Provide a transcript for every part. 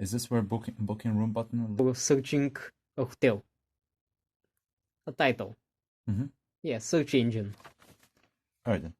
Is this where booking room button? Or searching a hotel. A title. Mm-hmm. Yeah, search engine. All right then.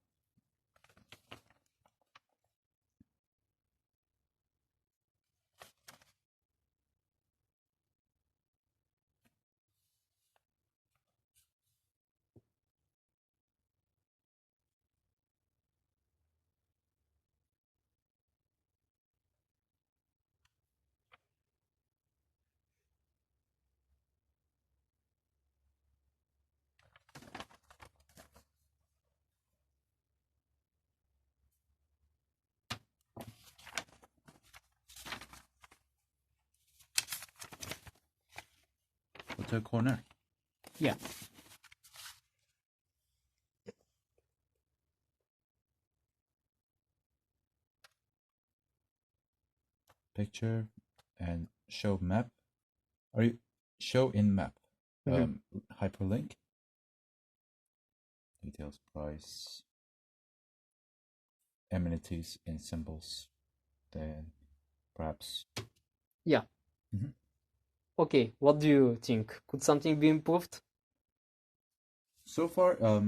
Hotel corner. Yeah. Picture and show map. Are you show in map? Mhm. Hyperlink. Details, price, amenities, and symbols. Then perhaps. Yeah. Mhm. Okay, what do you think? Could something be improved? So far, I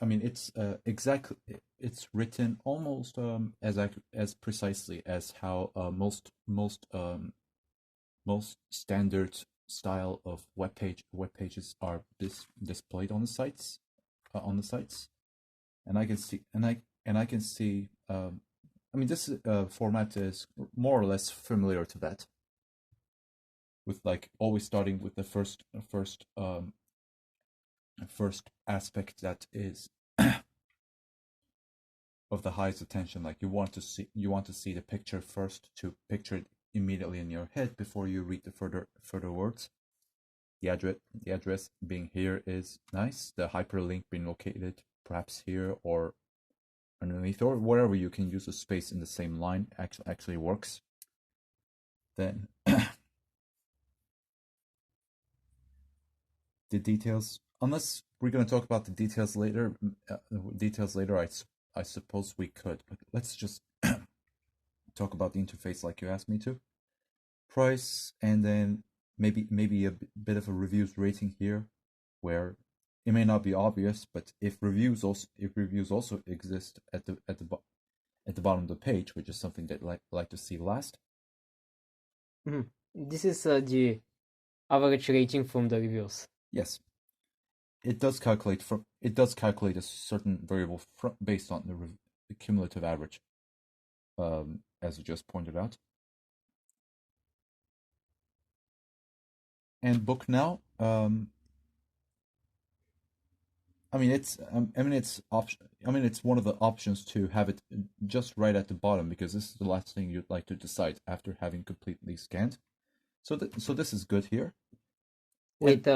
mean, it's exactly, it's written almost as precisely as how most standard style of web pages are displayed on the sites, and I can see and I can see. I mean, this format is more or less familiar to that, with like always starting with the first aspect that is of the highest attention. Like you want to see the picture first to picture it immediately in your head before you read the further words. The address being here is nice. The hyperlink being located perhaps here or underneath or wherever you can use a space in the same line actually works. Then the details, unless we're going to talk about the details later, I suppose we could, but let's just talk about the interface like you asked me to. Price, and then maybe a bit of a reviews rating here, where it may not be obvious, but if reviews also exist at the bottom of the page, which is something that like to see last. This is the average rating from the reviews. Yes, it does calculate a certain variable based on the cumulative average, as you just pointed out. And book now, it's one of the options to have it just right at the bottom, because this is the last thing you'd like to decide after having completely scanned. So this is good here. And Wait,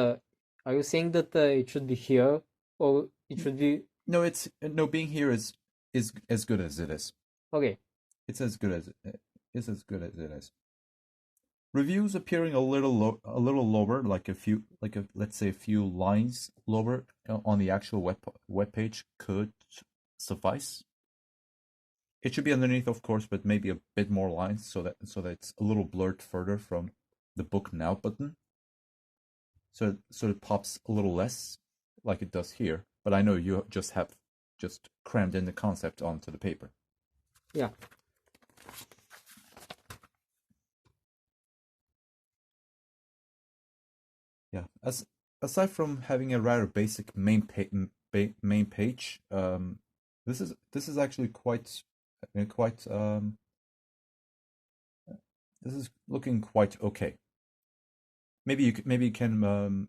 are you saying that it should be here or it should be no, no, being here is as good as it is. okay? It's as good as it's as good as it is. Reviews appearing a little lower, let's say a few lines lower on the actual web page could suffice. It should be underneath, of course, but maybe a bit more lines so that it's a little blurred further from the book now button. So it pops a little less, like it does here. But I know you just crammed in the concept onto the paper. Yeah. Yeah. Aside from having a rather basic main page, this is actually quite this is looking quite okay. Maybe you can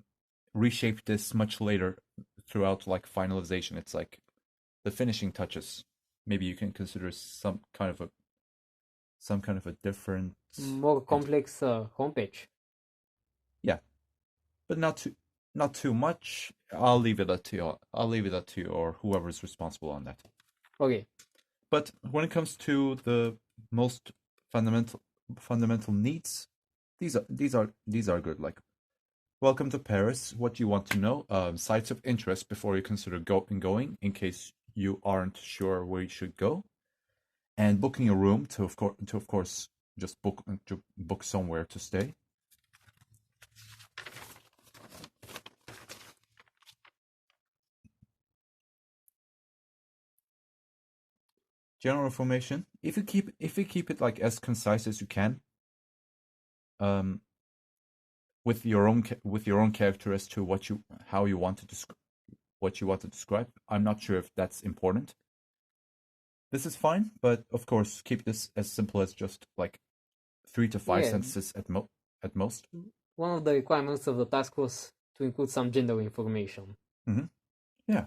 reshape this much later throughout like finalization. It's like the finishing touches. Maybe you can consider some kind of a different. More complex homepage. Yeah, but not too much. I'll leave it up to you. I'll leave it up to you or whoever is responsible on that. Okay. But when it comes to the most fundamental needs, these are good. Like, welcome to Paris. What do you want to know? Sites of interest before you consider going, in case you aren't sure where you should go. and booking a room to of course just book somewhere to stay. General information. If you keep it like as concise as you can, with your own character as to how you want to describe. I'm not sure if that's important. This is fine, but of course keep this as simple as just like 3 to 5 Yeah, sentences at most. one of the requirements of the task was to include some gender information. Yeah,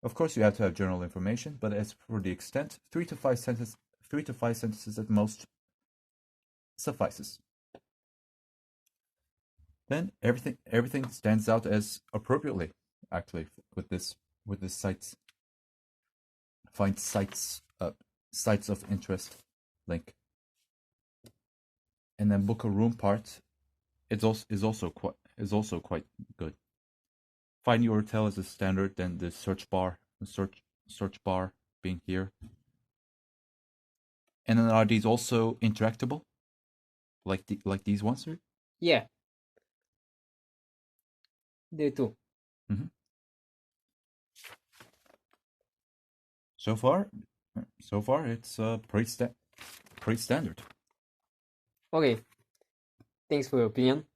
of course you have to have general information, but as for the extent, 3 to 5 sentences at most suffices. Then everything stands out as appropriately, actually, with this sites find sites of interest link, and then book a room part. Is also quite good. Find your hotel as a standard, then the search bar being here. And then are these also interactable, like these ones? Yeah, they too. So far, it's pretty standard. Okay, thanks for your opinion.